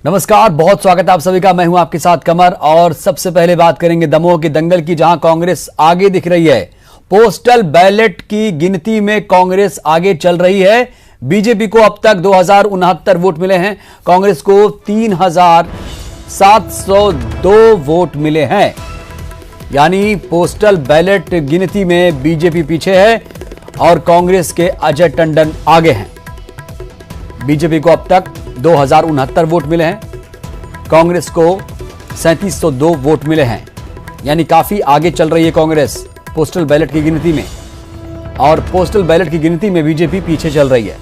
नमस्कार, बहुत स्वागत है आप सभी का। मैं हूं आपके साथ कमर और सबसे पहले बात करेंगे दमोह के दंगल की, जहां कांग्रेस आगे दिख रही है। पोस्टल बैलेट की गिनती में कांग्रेस आगे चल रही है। बीजेपी को अब तक 2069 वोट मिले हैं, कांग्रेस को 3702 वोट मिले हैं। यानी पोस्टल बैलेट गिनती में बीजेपी पीछे है और कांग्रेस के अजय टंडन आगे हैं। बीजेपी को अब तक 2069 वोट मिले हैं, कांग्रेस को 3702 वोट मिले हैं। यानी काफी आगे चल रही है कांग्रेस पोस्टल बैलेट की गिनती में, और पोस्टल बैलेट की गिनती में बीजेपी पीछे चल रही है।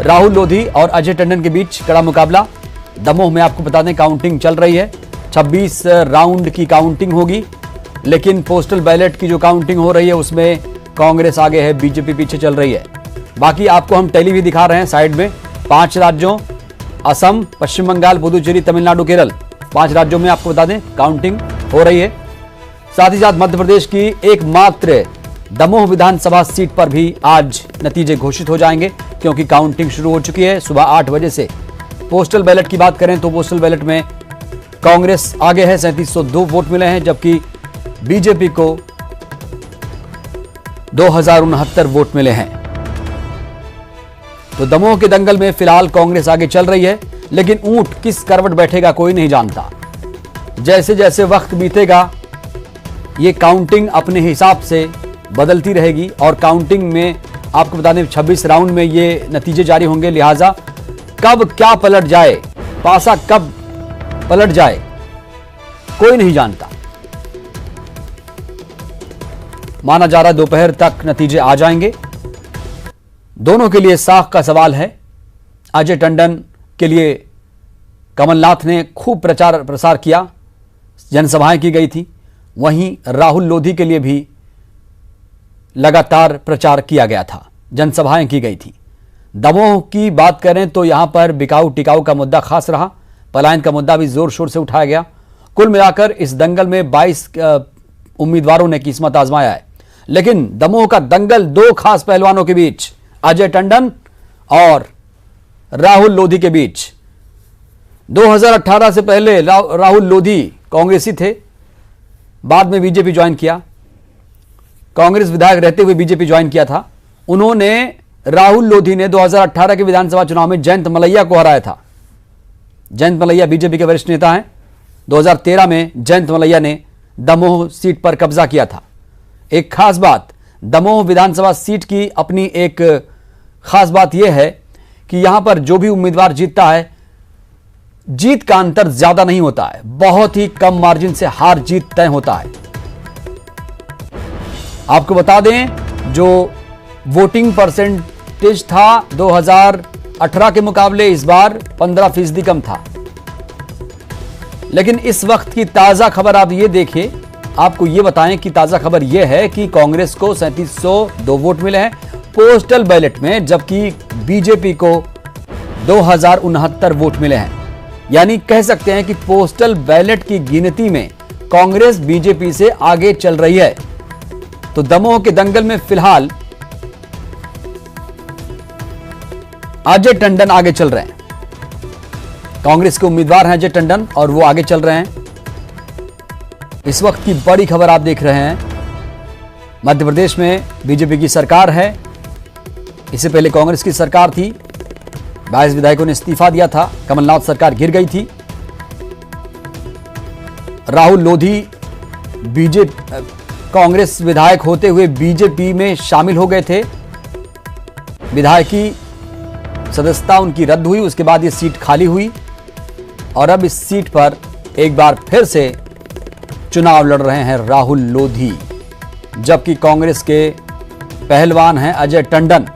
राहुल लोधी और अजय टंडन के बीच कड़ा मुकाबला। दमोह में आपको बता दें काउंटिंग चल रही है, 26 राउंड की काउंटिंग होगी, लेकिन पोस्टल बैलेट की जो काउंटिंग हो रही है उसमें कांग्रेस आगे है, बीजेपी पीछे चल रही है। बाकी आपको हम टैली भी दिखा रहे हैं साइड में। 5 राज्यों असम, पश्चिम बंगाल, पुदुचेरी, तमिलनाडु, केरल, 5 राज्यों में आपको बता दें काउंटिंग हो रही है। साथ ही साथ मध्य प्रदेश की एकमात्र दमोह विधानसभा सीट पर भी आज नतीजे घोषित हो जाएंगे, क्योंकि काउंटिंग शुरू हो चुकी है सुबह 8 बजे से। पोस्टल बैलेट की बात करें तो पोस्टल बैलेट में कांग्रेस आगे है, 3702 वोट मिले हैं, जबकि बीजेपी को 2069 वोट मिले हैं। तो दमोह के दंगल में फिलहाल कांग्रेस आगे चल रही है, लेकिन ऊंट किस करवट बैठेगा कोई नहीं जानता। जैसे जैसे वक्त बीतेगा ये काउंटिंग अपने हिसाब से बदलती रहेगी, और काउंटिंग में आपको बता दें 26 राउंड में ये नतीजे जारी होंगे। लिहाजा कब क्या पलट जाए, पासा कब पलट जाए कोई नहीं जानता। माना जा रहा है दोपहर तक नतीजे आ जाएंगे। दोनों के लिए साख का सवाल है। अजय टंडन के लिए कमलनाथ ने खूब प्रचार प्रसार किया, जनसभाएं की गई थी। वहीं राहुल लोधी के लिए भी लगातार प्रचार किया गया था, जनसभाएं की गई थी। दमोह की बात करें तो यहां पर बिकाऊ टिकाऊ का मुद्दा खास रहा, पलायन का मुद्दा भी जोर शोर से उठाया गया। कुल मिलाकर इस दंगल में 22 उम्मीदवारों ने किस्मत आजमाया है, लेकिन दमोह का दंगल 2 खास पहलवानों के बीच, अजय टंडन और राहुल लोधी के बीच। 2018 से पहले राहुल लोधी कांग्रेसी थे, बाद में बीजेपी ज्वाइन किया। कांग्रेस विधायक रहते हुए बीजेपी ज्वाइन किया था। उन्होंने, राहुल लोधी ने 2018 के विधानसभा चुनाव में जयंत मलैया को हराया था। जयंत मलैया बीजेपी के वरिष्ठ नेता हैं। 2013 में जयंत मलैया ने दमोह सीट पर कब्जा किया था। एक खास बात दमोह विधानसभा सीट की अपनी एक खास बात यह है कि यहां पर जो भी उम्मीदवार जीतता है, जीत का अंतर ज्यादा नहीं होता है, बहुत ही कम मार्जिन से हार जीत तय होता है। आपको बता दें जो वोटिंग परसेंटेज था 2018 के मुकाबले इस बार 15% कम था। लेकिन इस वक्त की ताजा खबर आप ये देखिए, आपको ये बताएं कि ताजा खबर यह है कि कांग्रेस को 3702 वोट मिले हैं पोस्टल बैलेट में, जबकि बीजेपी को 2069 वोट मिले हैं। यानी कह सकते हैं कि पोस्टल बैलेट की गिनती में कांग्रेस बीजेपी से आगे चल रही है। तो दमोह के दंगल में फिलहाल अजय टंडन आगे चल रहे हैं। कांग्रेस के उम्मीदवार हैं अजय टंडन और वो आगे चल रहे हैं। इस वक्त की बड़ी खबर आप देख रहे हैं, मध्य प्रदेश में बीजेपी की सरकार है। इससे पहले कांग्रेस की सरकार थी, 22 विधायकों ने इस्तीफा दिया था, कमलनाथ सरकार गिर गई थी। राहुल लोधी कांग्रेस विधायक होते हुए बीजेपी में शामिल हो गए थे। विधायकी सदस्यता उनकी रद्द हुई, उसके बाद ये सीट खाली हुई और अब इस सीट पर एक बार फिर से चुनाव लड़ रहे हैं राहुल लोधी, जबकि कांग्रेस के पहलवान हैं अजय टंडन।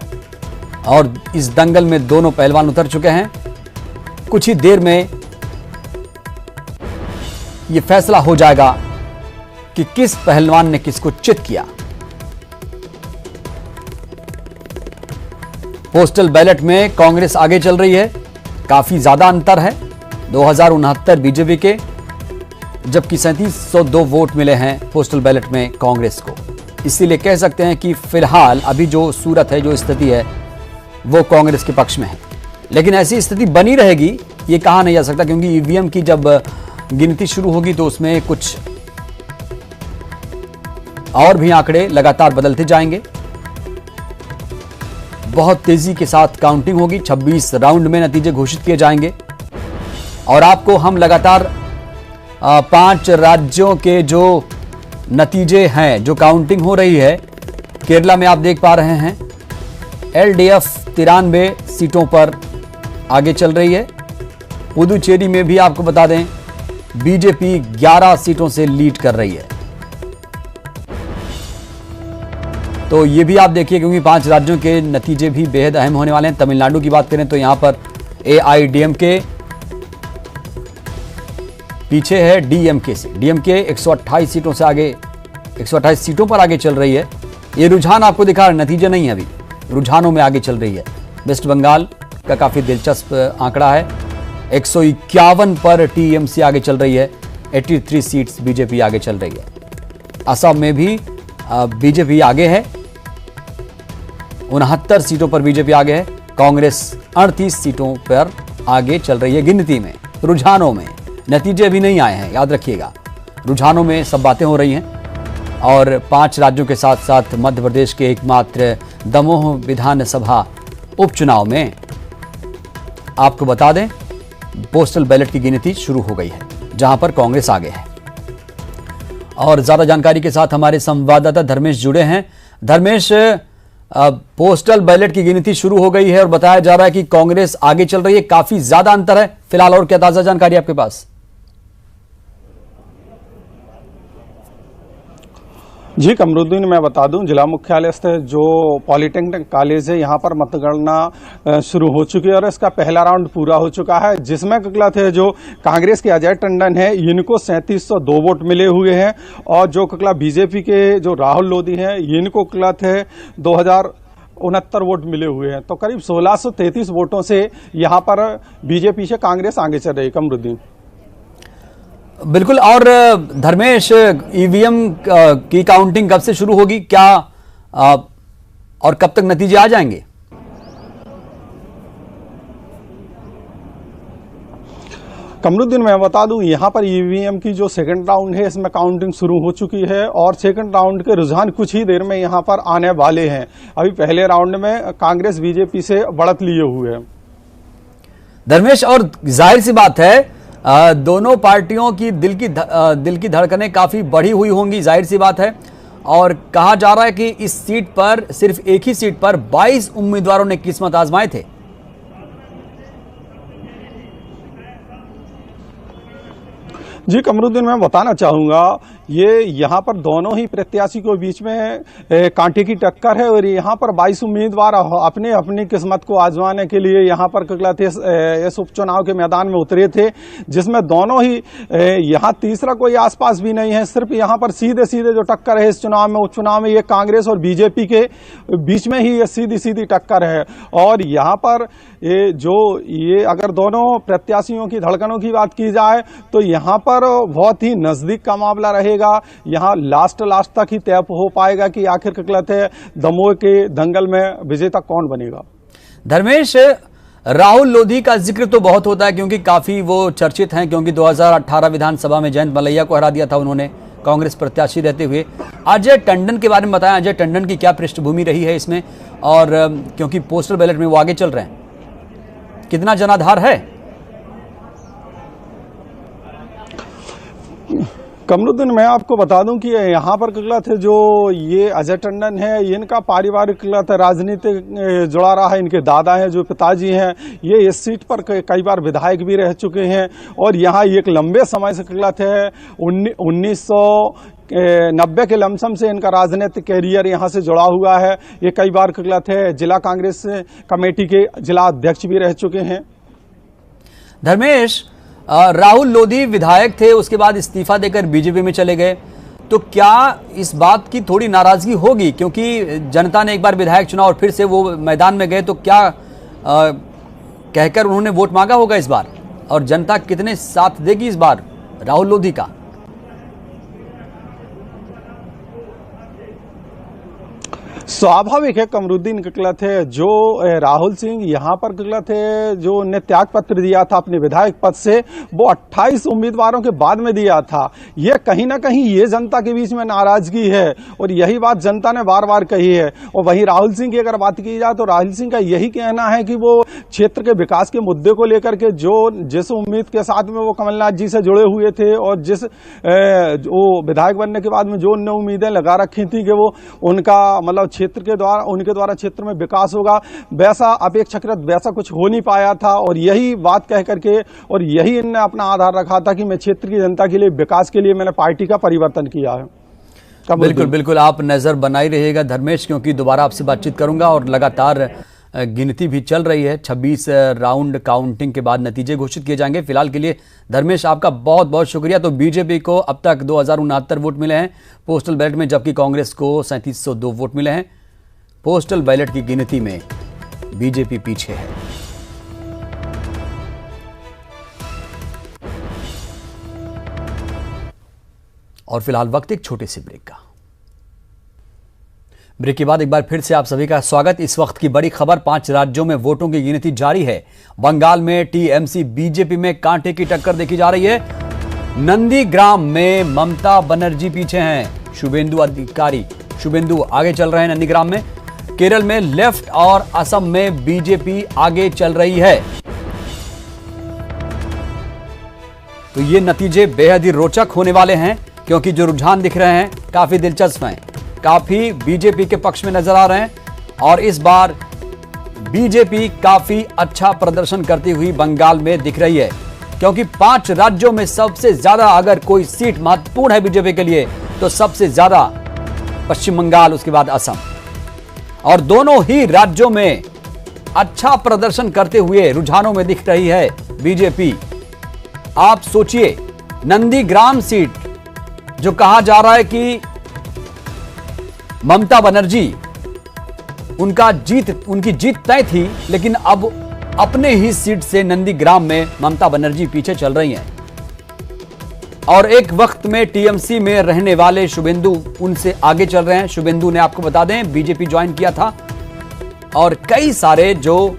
और इस दंगल में दोनों पहलवान उतर चुके हैं। कुछ ही देर में यह फैसला हो जाएगा कि किस पहलवान ने किसको चित किया। पोस्टल बैलेट में कांग्रेस आगे चल रही है, काफी ज्यादा अंतर है, 2069 बीजेपी के, जबकि 3702 वोट मिले हैं पोस्टल बैलेट में कांग्रेस को। इसीलिए कह सकते हैं कि फिलहाल अभी जो सूरत है, जो स्थिति है, वो कांग्रेस के पक्ष में है। लेकिन ऐसी स्थिति बनी रहेगी ये कहा नहीं जा सकता, क्योंकि ईवीएम की जब गिनती शुरू होगी तो उसमें कुछ और भी आंकड़े लगातार बदलते जाएंगे। बहुत तेजी के साथ काउंटिंग होगी, 26 राउंड में नतीजे घोषित किए जाएंगे और आपको हम लगातार 5 राज्यों के जो नतीजे हैं, जो काउंटिंग हो रही है, केरला में आप देख पा रहे हैं एलडीएफ 93 सीटों पर आगे चल रही है। पुदुचेरी में भी आपको बता दें बीजेपी 11 सीटों से लीड कर रही है। तो ये भी आप देखिए, क्योंकि 5 राज्यों के नतीजे भी बेहद अहम होने वाले हैं। तमिलनाडु की बात करें तो यहां पर एआईडीएमके पीछे है डीएमके से। डीएमके 128 सीटों से आगे, 128 सीटों पर आगे चल रही है। ये रुझान आपको दिखा रहा है, नतीजे नहीं है, अभी रुझानों में आगे चल रही है। वेस्ट बंगाल का काफी दिलचस्प आंकड़ा है, 151 पर टीएमसी आगे चल रही है, 83 सीट्स बीजेपी आगे चल रही है। असम में भी बीजेपी आगे है, 69 सीटों पर बीजेपी आगे है। कांग्रेस 38 सीटों पर आगे चल रही है गिनती में। रुझानों में नतीजे अभी नहीं आए हैं, याद रखिएगा, रुझानों में सब बातें हो रही हैं। और 5 राज्यों के साथ साथ मध्य प्रदेश के एकमात्र दमोह विधानसभा उपचुनाव में आपको बता दें पोस्टल बैलेट की गिनती शुरू हो गई है, जहां पर कांग्रेस आगे है। और ज्यादा जानकारी के साथ हमारे संवाददाता धर्मेश जुड़े हैं। धर्मेश, पोस्टल बैलेट की गिनती शुरू हो गई है और बताया जा रहा है कि कांग्रेस आगे चल रही है, काफी ज्यादा अंतर है फिलहाल, और क्या ताजा जानकारी आपके पास? जी कमरुद्दीन, मैं बता दूं जिला मुख्यालय स्थित जो पॉलिटेक्निक कॉलेज है यहाँ पर मतगणना शुरू हो चुकी है और इसका पहला राउंड पूरा हो चुका है, जिसमें ककला थे जो कांग्रेस के अजय टंडन है इनको 3702 वोट मिले हुए हैं और जो ककला बीजेपी के जो राहुल लोधी हैं इनको ककला थे 2069 वोट मिले हुए हैं। तो करीब 1633 वोटों से यहाँ पर बीजेपी से कांग्रेस आगे चल रही है। कमरुद्दीन बिल्कुल। और धर्मेश, ईवीएम की काउंटिंग कब से शुरू होगी, क्या और कब तक नतीजे आ जाएंगे? कमरुद्दीन, मैं बता दूं यहाँ पर ईवीएम की जो सेकंड राउंड है इसमें काउंटिंग शुरू हो चुकी है और सेकंड राउंड के रुझान कुछ ही देर में यहाँ पर आने वाले हैं। अभी पहले राउंड में कांग्रेस बीजेपी से बढ़त लिए हुए है। धर्मेश, और जाहिर सी बात है दोनों पार्टियों की दिल की धड़कनें काफी बढ़ी हुई होंगी, जाहिर सी बात है। और कहा जा रहा है कि इस सीट पर, सिर्फ एक ही सीट पर 22 उम्मीदवारों ने किस्मत आजमाए थे। जी कमरुद्दीन, मैं बताना चाहूँगा ये यहाँ पर दोनों ही प्रत्याशी के बीच में कांटे की टक्कर है और यहाँ पर 22 उम्मीदवार अपने अपनी किस्मत को आजमाने के लिए यहाँ पर ककला थे इस उपचुनाव के मैदान में उतरे थे, जिसमें दोनों ही यहाँ तीसरा कोई आसपास भी नहीं है। सिर्फ यहाँ पर सीधे सीधे जो टक्कर है इस चुनाव में, उपचुनाव में, ये कांग्रेस और बीजेपी के बीच में ही ये सीधी सीधी टक्कर है। और यहाँ पर ये अगर दोनों प्रत्याशियों की धड़कनों की बात की जाए तो यहाँ पर बहुत ही नजदीक का मामला रहेगा। यहाँ लास्ट तक ही तय हो पाएगा कि आखिर ककलत है दमोह के दंगल में विजेता कौन बनेगा। धर्मेश, राहुल लोधी का जिक्र तो बहुत होता है क्योंकि काफी वो चर्चित हैं, क्योंकि 2018 विधानसभा में जयंत मलैया को हरा दिया था उन्होंने कांग्रेस प्रत्याशी रहते हुए। अजय टंडन के बारे में बताएं, अजय टंडन की क्या पृष्ठभूमि रही है इसमें, और क्योंकि पोस्टल बैलेट में वो आगे चल रहे हैं, कितना जनाधार है? कमरुद्दीन, मैं आपको बता दूं कि यहाँ पर ककला थे जो ये अजय टंडन है, इनका पारिवारिक ककला था राजनीति जुड़ा रहा है। इनके दादा हैं जो पिताजी हैं, ये इस सीट पर कई बार विधायक भी रह चुके हैं और यहाँ एक लंबे समय से ककला थे 1990 के लमसम से इनका राजनीतिक कैरियर यहाँ से जुड़ा हुआ है। ये कई बार ककला थे जिला कांग्रेस कमेटी के जिला अध्यक्ष भी रह चुके हैं। धर्मेश, राहुल लोधी विधायक थे, उसके बाद इस्तीफा देकर बीजेपी में चले गए, तो क्या इस बात की थोड़ी नाराजगी होगी, क्योंकि जनता ने एक बार विधायक चुना और फिर से वो मैदान में गए, तो क्या कहकर उन्होंने वोट मांगा होगा इस बार, और जनता कितने साथ देगी इस बार राहुल लोधी का? स्वाभाविक है कमरुद्दीन के गलत है। जो राहुल सिंह यहाँ पर गलत है, जो ने त्याग पत्र दिया था अपने विधायक पद से, वो 28 उम्मीदवारों के बाद में दिया था। ये कहीं ना कहीं ये जनता के बीच में नाराजगी है और यही बात जनता ने बार बार कही है। और वहीं राहुल सिंह की अगर बात की जाए तो राहुल सिंह का यही कहना है कि वो क्षेत्र के विकास के मुद्दे को लेकर के जिस उम्मीद के साथ में वो कमलनाथ जी से जुड़े हुए थे और जिस वो विधायक बनने के बाद में जो उन्होंने उम्मीदें लगा रखी थी कि वो उनका मतलब क्षेत्र के द्वारा उनके द्वारा क्षेत्र में विकास होगा, वैसा अपेक्षाकृत वैसा कुछ हो नहीं पाया था। और यही बात कह करके और यही इनने अपना आधार रखा था कि मैं क्षेत्र की जनता के लिए विकास के लिए मैंने पार्टी का परिवर्तन किया है। बिल्कुल बिल्कुल, आप नजर बनाई रहिएगा धर्मेश, क्योंकि दोबारा आपसे बातचीत करूंगा और लगातार गिनती भी चल रही है। 26 राउंड काउंटिंग के बाद नतीजे घोषित किए जाएंगे। फिलहाल के लिए धर्मेश आपका बहुत बहुत शुक्रिया। तो बीजेपी को अब तक 2069 वोट मिले हैं पोस्टल बैलेट में, जबकि कांग्रेस को 3702 वोट मिले हैं। पोस्टल बैलेट की गिनती में बीजेपी पीछे है। और फिलहाल वक्त एक छोटे से ब्रेक का। ब्रेक के बाद एक बार फिर से आप सभी का स्वागत। इस वक्त की बड़ी खबर, 5 राज्यों में वोटों की गिनती जारी है। बंगाल में टीएमसी बीजेपी में कांटे की टक्कर देखी जा रही है। नंदीग्राम में ममता बनर्जी पीछे हैं, शुभेंदु आगे चल रहे हैं नंदीग्राम में। केरल में लेफ्ट और असम में बीजेपी आगे चल रही है। तो ये नतीजे बेहद ही रोचक होने वाले हैं, क्योंकि जो रुझान दिख रहे हैं काफी दिलचस्प हैं, काफी बीजेपी के पक्ष में नजर आ रहे हैं। और इस बार बीजेपी काफी अच्छा प्रदर्शन करती हुई बंगाल में दिख रही है, क्योंकि 5 राज्यों में सबसे ज्यादा अगर कोई सीट महत्वपूर्ण है बीजेपी के लिए तो सबसे ज्यादा पश्चिम बंगाल, उसके बाद असम। और दोनों ही राज्यों में अच्छा प्रदर्शन करते हुए रुझानों में दिख रही है बीजेपी। आप सोचिए, नंदीग्राम सीट जो कहा जा रहा है कि ममता बनर्जी उनकी जीत तय थी, लेकिन अब अपने ही सीट से नंदीग्राम में ममता बनर्जी पीछे चल रही हैं। और एक वक्त में टीएमसी में रहने वाले शुभेंदु उनसे आगे चल रहे हैं। शुभेंदु ने, आपको बता दें, बीजेपी ज्वाइन किया था और कई सारे जो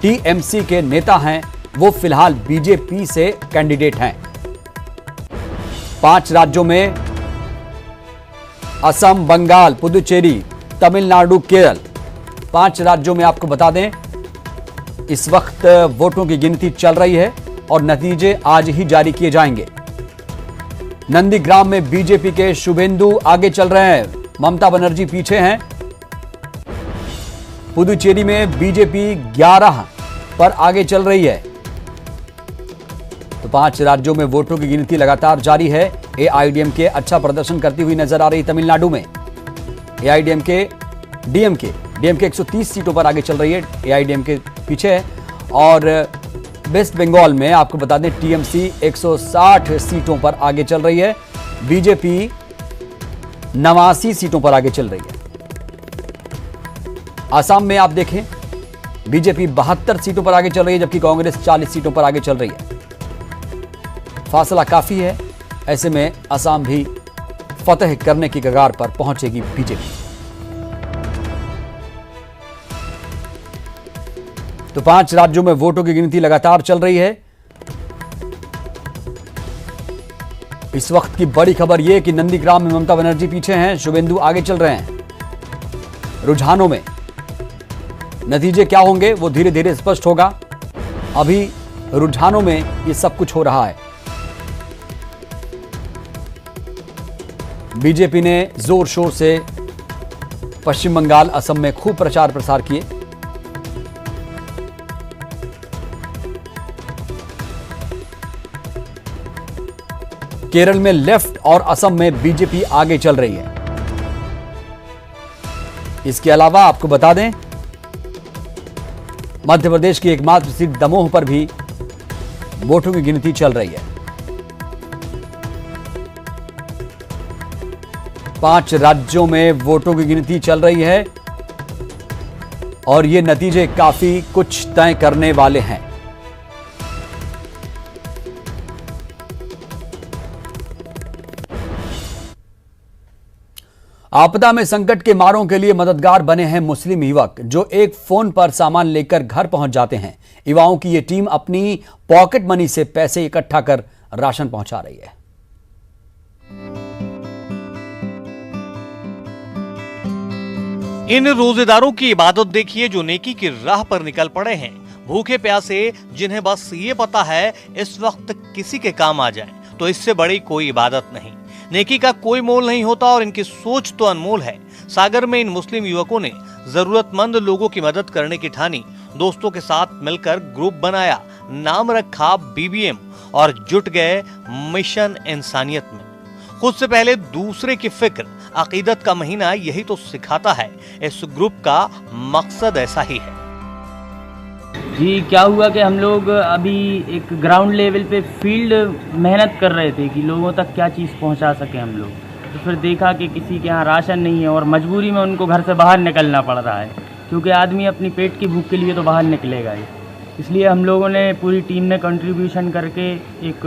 टीएमसी के नेता हैं वो फिलहाल बीजेपी से कैंडिडेट हैं। 5 राज्यों में असम, बंगाल, पुदुचेरी, तमिलनाडु, केरल, 5 राज्यों में आपको बता दें इस वक्त वोटों की गिनती चल रही है और नतीजे आज ही जारी किए जाएंगे। नंदीग्राम में बीजेपी के शुभेंदु आगे चल रहे हैं, ममता बनर्जी पीछे हैं। पुदुचेरी में बीजेपी 11 पर आगे चल रही है। तो 5 राज्यों में वोटों की गिनती लगातार जारी है। एआईडीएमके अच्छा प्रदर्शन करती हुई नजर आ रही तमिलनाडु में। एआईडीएमके डीएमके 130 सीटों पर आगे चल रही है, एआईडीएमके पीछे है। और वेस्ट बंगाल में आपको बता दें टीएमसी 160 सीटों पर आगे चल रही है, बीजेपी 89 सीटों पर आगे चल रही है। असम में आप देखें बीजेपी 72 सीटों पर आगे चल रही है, जबकि कांग्रेस 40 सीटों पर आगे चल रही है। फासला काफी है, ऐसे में असम भी फतह करने की कगार पर पहुंचेगी बीजेपी। तो 5 राज्यों में वोटों की गिनती लगातार चल रही है। इस वक्त की बड़ी खबर यह कि नंदीग्राम में ममता बनर्जी पीछे हैं, शुभेंदु आगे चल रहे हैं। रुझानों में नतीजे क्या होंगे वो धीरे धीरे स्पष्ट होगा। अभी रुझानों में ये सब कुछ हो रहा है। बीजेपी ने जोर शोर से पश्चिम बंगाल, असम में खूब प्रचार प्रसार किए। केरल में लेफ्ट और असम में बीजेपी आगे चल रही है। इसके अलावा आपको बता दें मध्य प्रदेश की एकमात्र सीट दमोह पर भी वोटों की गिनती चल रही है। 5 राज्यों में वोटों की गिनती चल रही है और ये नतीजे काफी कुछ तय करने वाले हैं। आपदा में संकट के मारों के लिए मददगार बने हैं मुस्लिम युवक जो एक फोन पर सामान लेकर घर पहुंच जाते हैं। युवाओं की ये टीम अपनी पॉकेट मनी से पैसे इकट्ठा कर राशन पहुंचा रही है। इन रोजेदारों की इबादत देखिए जो नेकी की राह पर निकल पड़े हैं। भूखे प्यासे जिन्हें बस ये पता है इस वक्त किसी के काम आ जाए तो इससे बड़ी कोई इबादत नहीं। नेकी का कोई मोल नहीं होता और इनकी सोच तो अनमोल है। सागर में इन मुस्लिम युवकों ने जरूरतमंद लोगों की मदद करने की ठानी। दोस्तों के साथ मिलकर ग्रुप बनाया, नाम रखा BBM और जुट गए मिशन इंसानियत में। खुद से पहले दूसरे की फिक्र, अकीदत का महीना यही तो सिखाता है। इस ग्रुप का मकसद ऐसा ही है। जी क्या हुआ कि हम लोग अभी एक ग्राउंड लेवल पे फील्ड मेहनत कर रहे थे कि लोगों तक क्या चीज़ पहुंचा सके हम लोग। तो फिर देखा कि किसी के यहाँ राशन नहीं है और मजबूरी में उनको घर से बाहर निकलना पड़ रहा है, क्योंकि आदमी अपनी पेट की भूख के लिए तो बाहर निकलेगा ही। इसलिए हम लोगों ने, पूरी टीम ने कंट्रीब्यूशन करके एक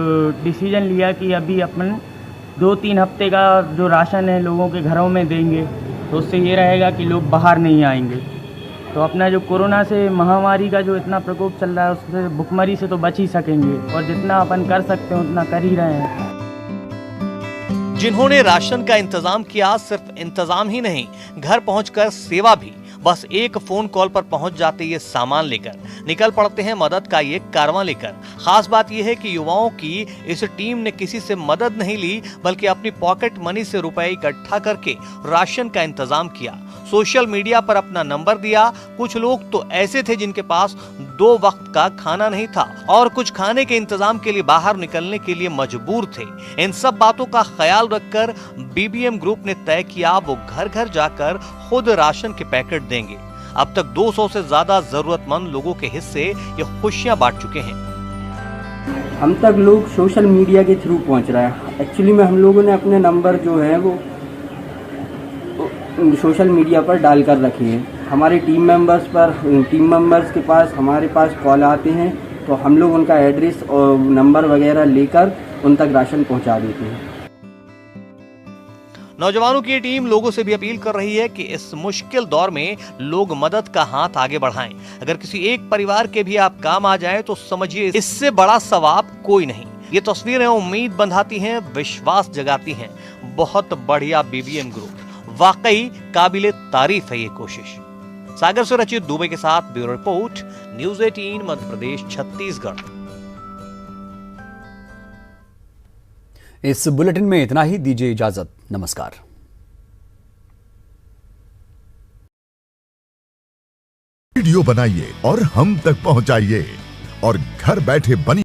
डिसीजन लिया कि अभी अपन 2-3 हफ्ते का जो राशन है लोगों के घरों में देंगे, तो उससे ये रहेगा कि लोग बाहर नहीं आएंगे। तो अपना जो कोरोना से महामारी का जो इतना प्रकोप चल रहा है उससे भुखमरी से तो बच ही सकेंगे, और जितना अपन कर सकते हैं उतना कर ही रहे हैं। जिन्होंने राशन का इंतजाम किया, सिर्फ इंतजाम ही नहीं, घर पहुंचकर सेवा भी। बस एक फोन कॉल पर पहुंच जाते ये सामान लेकर, निकल पड़ते हैं मदद का ये कारवां लेकर। खास बात यह है कि युवाओं की इस टीम ने किसी से मदद नहीं ली, बल्कि अपनी पॉकेट मनी से रुपए इकट्ठा करके राशन का इंतजाम किया। सोशल मीडिया पर अपना नंबर दिया। कुछ लोग तो ऐसे थे जिनके पास 2 वक्त का खाना नहीं था और कुछ खाने के इंतजाम के लिए बाहर निकलने के लिए मजबूर थे। इन सब बातों का ख्याल रखकर BBM ग्रुप ने तय किया वो घर घर जाकर खुद राशन के पैकेट देंगे। अब तक 200 से ज्यादा जरूरतमंद लोगों के हिस्से ये खुशियां बांट चुके हैं। हम तक लोग सोशल मीडिया के थ्रू पहुंच रहा है। एक्चुअली में हम लोगों ने अपने नंबर जो है वो सोशल मीडिया पर डालकर रखे हैं। हमारे टीम मेंबर्स के पास हमारे पास कॉल आते हैं, तो हम लोग उनका एड्रेस और नंबर वगैरह लेकर उन तक राशन पहुंचा देते हैं। नौजवानों की टीम लोगों से भी अपील कर रही है कि इस मुश्किल दौर में लोग मदद का हाथ आगे बढ़ाएं। अगर किसी एक परिवार के भी आप काम आ जाए तो समझिए इससे बड़ा सवाब कोई नहीं। ये तस्वीरें उम्मीद बंधाती हैं, विश्वास जगाती हैं। बहुत बढ़िया BBM ग्रुप, वाकई काबिले तारीफ है ये कोशिश। सागर से रचित दुबे के साथ bureau report, news 18 Madhya Pradesh Chhattisgarh. इस बुलेटिन में इतना ही। दीजिए इजाजत। नमस्कार। वीडियो बनाइए और हम तक पहुंचाइए और घर बैठे बनी